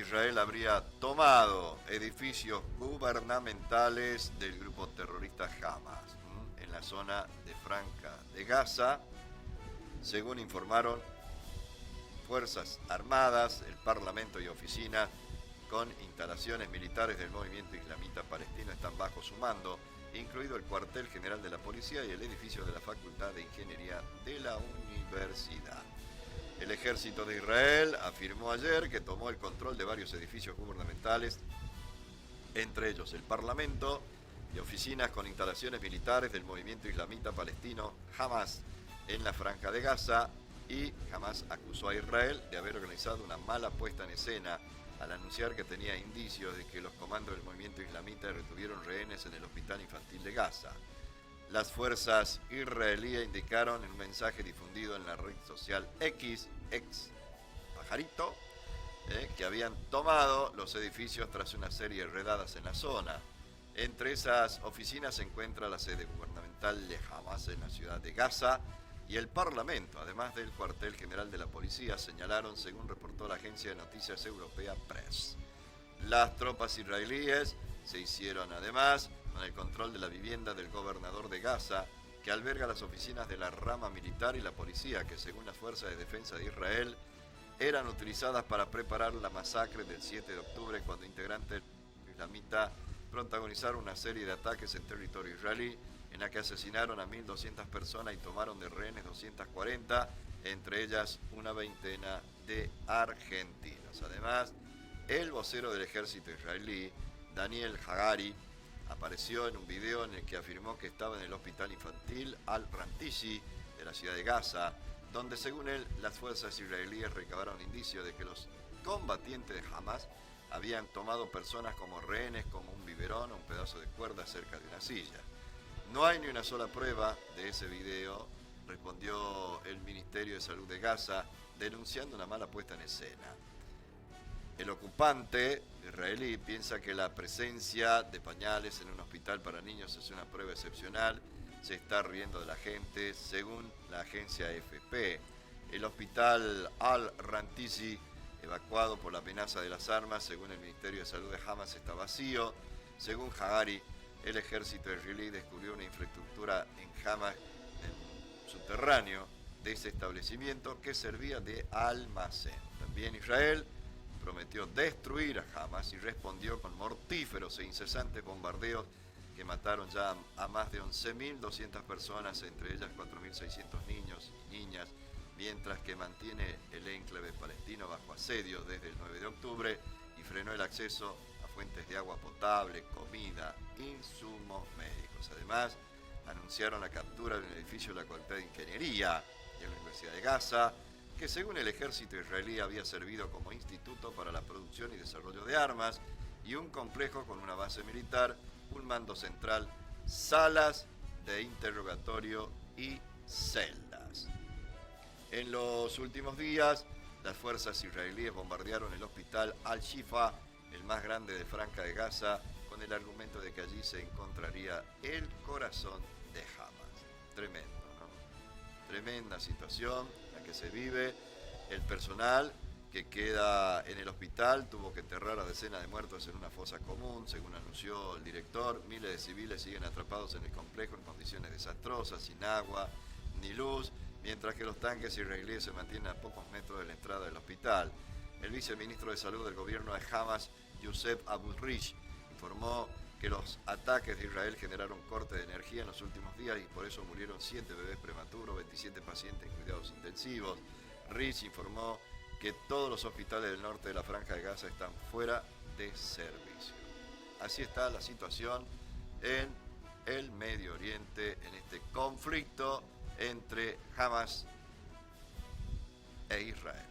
Israel habría tomado edificios gubernamentales del grupo terrorista Hamas en la zona de Franja de Gaza, según informaron Fuerzas Armadas, el Parlamento y oficinas con instalaciones militares del movimiento islamita palestino están bajo su mando, incluido el cuartel general de la policía y el edificio de la Facultad de Ingeniería de la universidad. El ejército de Israel afirmó ayer que tomó el control de varios edificios gubernamentales, entre ellos el Parlamento y oficinas con instalaciones militares del movimiento islamita palestino Hamas en la Franja de Gaza, y Hamas acusó a Israel de haber organizado una mala puesta en escena al anunciar que tenía indicios de que los comandos del movimiento islamita retuvieron rehenes en el hospital infantil de Gaza. Las fuerzas israelíes indicaron en un mensaje difundido en la red social X, ex Pajarito, que habían tomado los edificios tras una serie de redadas en la zona. Entre esas oficinas se encuentra la sede gubernamental de Hamas en la ciudad de Gaza y el Parlamento, además del cuartel general de la policía, señalaron según reportó la agencia de noticias europea Press. Las tropas israelíes se hicieron además con el control de la vivienda del gobernador de Gaza, que alberga las oficinas de la rama militar y la policía, que según las fuerzas de defensa de Israel eran utilizadas para preparar la masacre del 7 de octubre, cuando integrantes islamitas protagonizaron una serie de ataques en territorio israelí en la que asesinaron a 1.200 personas y tomaron de rehenes 240, entre ellas una veintena de argentinos. Además, el vocero del ejército israelí, Daniel Hagari, apareció en un video en el que afirmó que estaba en el hospital infantil Al-Rantisi de la ciudad de Gaza, donde según él las fuerzas israelíes recabaron indicios de que los combatientes de Hamas habían tomado personas como rehenes, como un biberón o un pedazo de cuerda cerca de una silla. No hay ni una sola prueba de ese video, respondió el Ministerio de Salud de Gaza, denunciando una mala puesta en escena. El ocupante israelí piensa que la presencia de pañales en un hospital para niños es una prueba excepcional. Se está riendo de la gente, según la agencia AFP. El hospital Al-Rantisi, evacuado por la amenaza de las armas, según el Ministerio de Salud de Hamas, está vacío. Según Hagari, el ejército israelí descubrió una infraestructura en Hamas, en subterráneo de ese establecimiento, que servía de almacén. También Israel prometió destruir a Hamas y respondió con mortíferos e incesantes bombardeos que mataron ya a más de 11.200 personas, entre ellas 4.600 niños y niñas, mientras que mantiene el enclave palestino bajo asedio desde el 9 de octubre y frenó el acceso a fuentes de agua potable, comida, insumos médicos. Además, anunciaron la captura de un edificio de la Facultad de Ingeniería de la Universidad de Gaza, que según el ejército israelí había servido como instituto para la producción y desarrollo de armas, y un complejo con una base militar, un mando central, salas de interrogatorio y celdas. En los últimos días, las fuerzas israelíes bombardearon el hospital Al-Shifa, el más grande de Franja de Gaza, con el argumento de que allí se encontraría el corazón de Hamas. Tremendo, ¿no? Tremenda situación la que se vive. El personal que queda en el hospital tuvo que enterrar a decenas de muertos en una fosa común, según anunció el director. Miles de civiles siguen atrapados en el complejo en condiciones desastrosas, sin agua ni luz, mientras que los tanques israelíes se mantienen a pocos metros de la entrada del hospital. El viceministro de Salud del gobierno de Hamas, Youssef Abu-Rish, informó que los ataques de Israel generaron corte de energía en los últimos días y por eso murieron 7 bebés prematuros, 27 pacientes en cuidados intensivos. Rish informó que todos los hospitales del norte de la Franja de Gaza están fuera de servicio. Así está la situación en el Medio Oriente, en este conflicto entre Hamas e Israel.